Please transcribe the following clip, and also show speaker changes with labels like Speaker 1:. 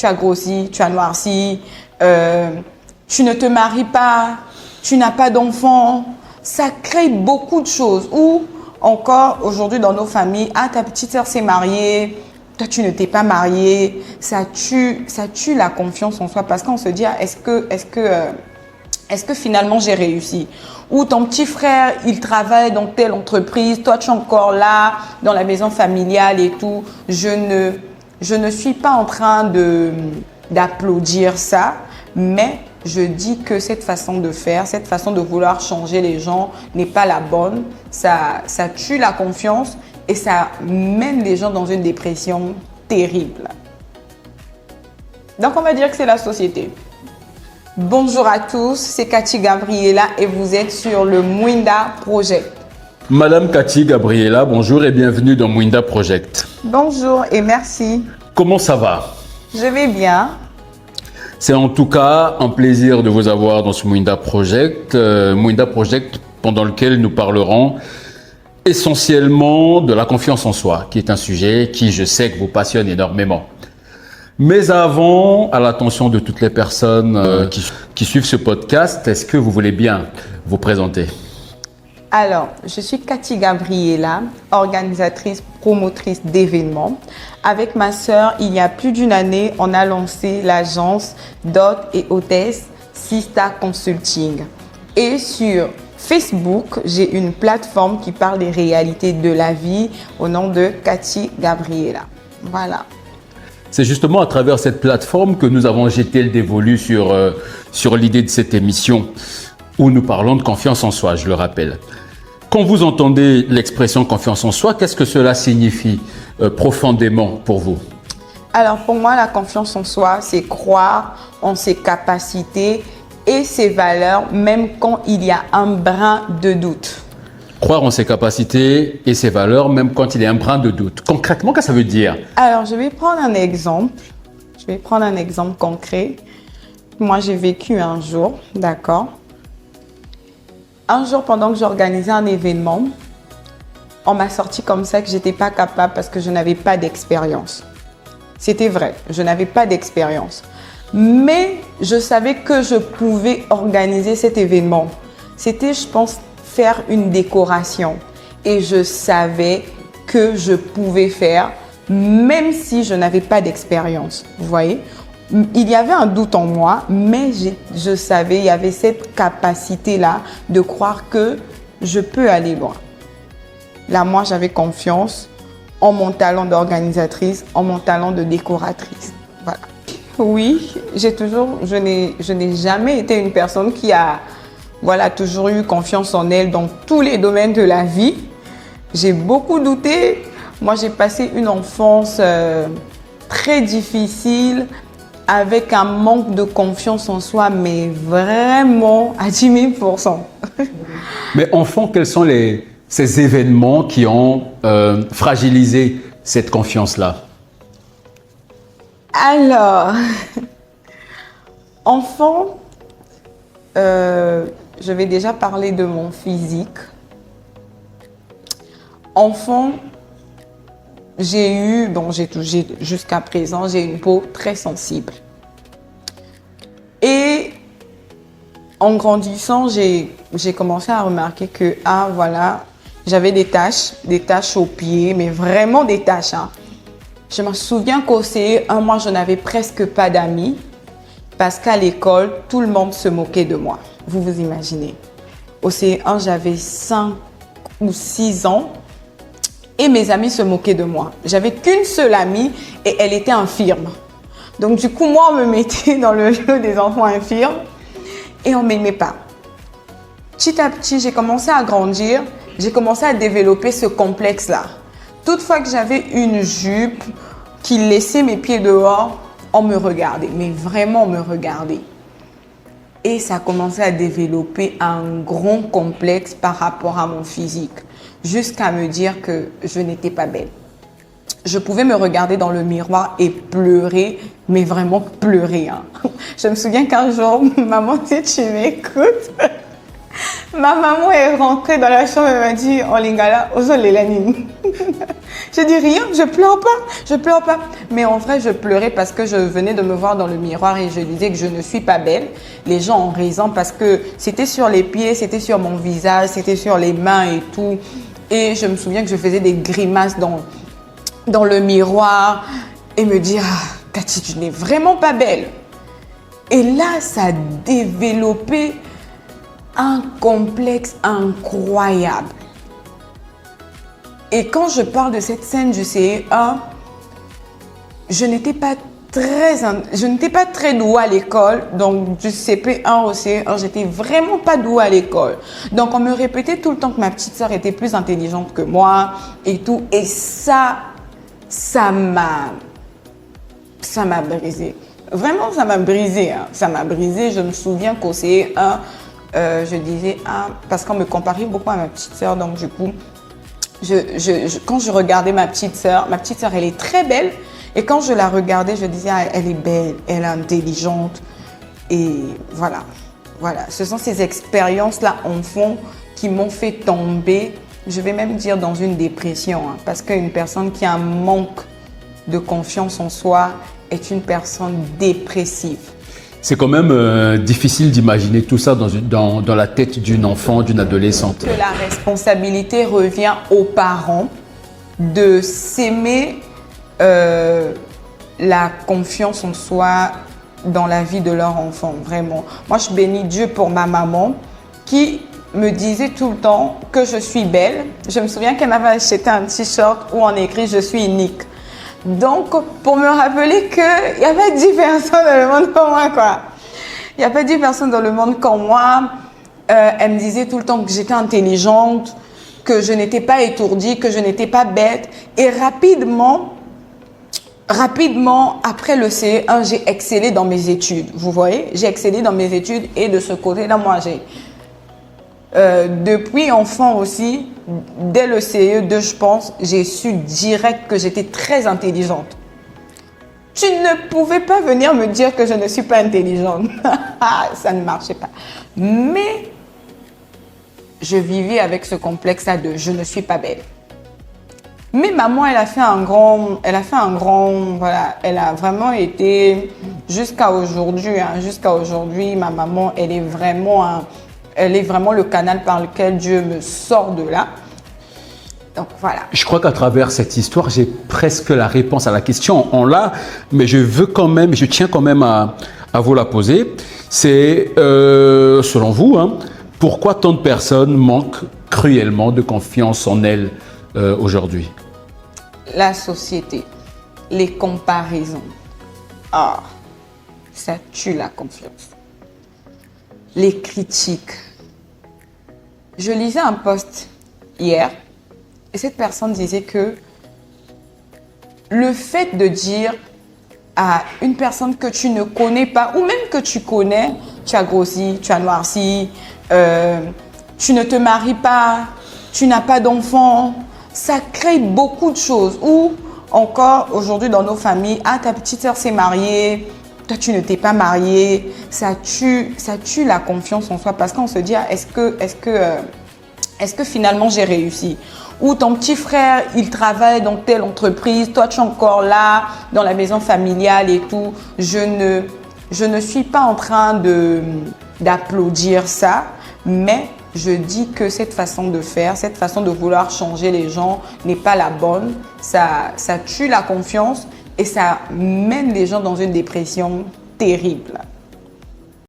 Speaker 1: tu as grossi, tu as noirci, tu ne te maries pas, tu n'as pas d'enfant. Ça crée beaucoup de choses. Ou encore, aujourd'hui, dans nos familles, ah, ta petite sœur s'est mariée, toi, tu ne t'es pas mariée. Ça tue la confiance en soi parce qu'on se dit, ah, est-ce que finalement j'ai réussi? Ou ton petit frère, il travaille dans telle entreprise, toi, tu es encore là, dans la maison familiale et tout. Je ne suis pas en train d'applaudir ça, mais je dis que cette façon de faire, cette façon de vouloir changer les gens n'est pas la bonne. Ça tue la confiance et ça mène les gens dans une dépression terrible. Donc, on va dire que c'est la société. Bonjour à tous, c'est Cathy Gabriela et vous êtes sur le Mwinda Project.
Speaker 2: Madame Cathy Gabriela, bonjour et bienvenue dans Mwinda Project.
Speaker 1: Bonjour et merci.
Speaker 2: Comment ça va?
Speaker 1: Je vais bien.
Speaker 2: C'est en tout cas un plaisir de vous avoir dans ce Mwinda Project. Mwinda Project pendant lequel nous parlerons essentiellement de la confiance en soi, qui est un sujet qui, je sais, que vous passionne énormément. Mais avant, à l'attention de toutes les personnes qui suivent ce podcast, est-ce que vous voulez bien vous présenter?
Speaker 1: Alors, je suis Cathy Gabriela, organisatrice, promotrice d'événements. Avec ma sœur, il y a plus d'une année, on a lancé l'agence d'hôtes et hôtesses Sista Consulting. Et sur Facebook, j'ai une plateforme qui parle des réalités de la vie au nom de Cathy Gabriela. Voilà.
Speaker 2: C'est justement à travers cette plateforme que nous avons jeté le dévolu sur l'idée de cette émission où nous parlons de confiance en soi, je le rappelle. Quand vous entendez l'expression confiance en soi, qu'est-ce que cela signifie profondément pour vous?
Speaker 1: Alors pour moi, la confiance en soi, c'est croire en ses capacités et ses valeurs, même quand il y a un brin de doute.
Speaker 2: Croire en ses capacités et ses valeurs, même quand il y a un brin de doute. Concrètement, qu'est-ce que ça veut dire?
Speaker 1: Alors, je vais prendre un exemple. Je vais prendre un exemple concret. Moi, j'ai vécu un jour, d'accord? Un jour, pendant que j'organisais un événement, on m'a sorti comme ça que je n'étais pas capable parce que je n'avais pas d'expérience. C'était vrai, je n'avais pas d'expérience. Mais je savais que je pouvais organiser cet événement. C'était, je pense, faire une décoration. Et je savais que je pouvais faire, même si je n'avais pas d'expérience. Vous voyez? Il y avait un doute en moi, mais je savais, il y avait cette capacité-là de croire que je peux aller loin. Là, moi, j'avais confiance en mon talent d'organisatrice, en mon talent de décoratrice. Voilà. Oui, je n'ai jamais été une personne qui a toujours eu confiance en elle dans tous les domaines de la vie. J'ai beaucoup douté. Moi, j'ai passé une enfance très difficile, avec un manque de confiance en soi, mais vraiment à 10 000%.
Speaker 2: Mais enfant, quels sont ces événements qui ont fragilisé cette confiance-là?
Speaker 1: Alors, enfant, je vais déjà parler de mon physique. Enfant, jusqu'à présent, j'ai une peau très sensible. Et en grandissant, j'ai commencé à remarquer que, j'avais des taches aux pieds, mais vraiment des taches. Hein. Je me souviens qu'au CE1, moi, je n'avais presque pas d'amis parce qu'à l'école, tout le monde se moquait de moi. Vous vous imaginez. Au CE1, j'avais 5 ou 6 ans. Et mes amis se moquaient de moi. J'avais qu'une seule amie et elle était infirme. Donc du coup, moi, on me mettait dans le lot des enfants infirmes et on ne m'aimait pas. Petit à petit, j'ai commencé à grandir. J'ai commencé à développer ce complexe-là. Toutefois que j'avais une jupe qui laissait mes pieds dehors, on me regardait. Mais vraiment, on me regardait. Et ça a commencé à développer un grand complexe par rapport à mon physique. Jusqu'à me dire que je n'étais pas belle. Je pouvais me regarder dans le miroir et pleurer, mais vraiment pleurer. Hein. Je me souviens qu'un jour, maman dit, tu m'écoutes? Ma maman est rentrée dans la chambre et m'a dit, oh Lingala, osole la nini. Je dis rien, je pleure pas. Mais en vrai, je pleurais parce que je venais de me voir dans le miroir et je disais que je ne suis pas belle. Les gens ont raison parce que c'était sur les pieds, c'était sur mon visage, c'était sur les mains et tout. Et je me souviens que je faisais des grimaces dans le miroir et me dire, ah, Cathy, tu n'es vraiment pas belle. Et là, ça a développé un complexe incroyable. Et quand je parle de cette scène du CE1, je n'étais pas très douée à l'école. Donc, du CP1 au CE1, j'étais vraiment pas douée à l'école. Donc, on me répétait tout le temps que ma petite sœur était plus intelligente que moi et tout. Et ça m'a brisé. Vraiment, ça m'a brisé. Hein. Ça m'a brisé. Je me souviens qu'au CE1, je disais, parce qu'on me comparait beaucoup à ma petite sœur. Donc, du coup, quand je regardais ma petite sœur, elle est très belle. Et quand je la regardais, je disais, elle est belle, elle est intelligente. Et voilà. Ce sont ces expériences-là, en fond, qui m'ont fait tomber, je vais même dire dans une dépression. Hein, parce qu'une personne qui a un manque de confiance en soi est une personne dépressive.
Speaker 2: C'est quand même difficile d'imaginer tout ça dans la tête d'une enfant, d'une adolescente.
Speaker 1: Que la responsabilité revient aux parents de s'aimer la confiance en soi dans la vie de leur enfant, vraiment. Moi, je bénis Dieu pour ma maman qui me disait tout le temps que je suis belle. Je me souviens qu'elle m'avait acheté un t-shirt où on écrit « Je suis unique ». Donc, pour me rappeler qu'il n'y a pas 10 personnes dans le monde comme moi, quoi. Il n'y a pas 10 personnes dans le monde comme moi. Elle me disait tout le temps que j'étais intelligente, que je n'étais pas étourdie, que je n'étais pas bête. Et rapidement, après le CE1, j'ai excellé dans mes études. Vous voyez, j'ai excellé dans mes études et de ce côté-là, moi, depuis enfant aussi, dès le CE2, je pense, j'ai su direct que j'étais très intelligente. Tu ne pouvais pas venir me dire que je ne suis pas intelligente. Ça ne marchait pas. Mais je vivais avec ce complexe-là de je ne suis pas belle. Mais maman, elle a vraiment été jusqu'à aujourd'hui. Hein, jusqu'à aujourd'hui, ma maman, elle est vraiment le canal par lequel Dieu me sort de là. Donc voilà.
Speaker 2: Je crois qu'à travers cette histoire, j'ai presque la réponse à la question. On l'a, mais je tiens quand même à vous la poser. C'est, selon vous, hein, pourquoi tant de personnes manquent cruellement de confiance en elles aujourd'hui?
Speaker 1: La société, les comparaisons. Ça tue la confiance. Les critiques. Je lisais un post hier et cette personne disait que le fait de dire à une personne que tu ne connais pas ou même que tu connais, tu as grossi, tu as noirci, tu ne te maries pas, tu n'as pas d'enfant, ça crée beaucoup de choses. Ou encore aujourd'hui dans nos familles, ta petite sœur s'est mariée, toi tu ne t'es pas mariée, ça tue la confiance en soi parce qu'on se dit est-ce que finalement j'ai réussi? Ou ton petit frère, il travaille dans telle entreprise, toi tu es encore là dans la maison familiale et tout. Je ne suis pas en train d'applaudir ça, mais je dis que cette façon de faire, cette façon de vouloir changer les gens n'est pas la bonne. Ça tue la confiance et ça mène les gens dans une dépression terrible.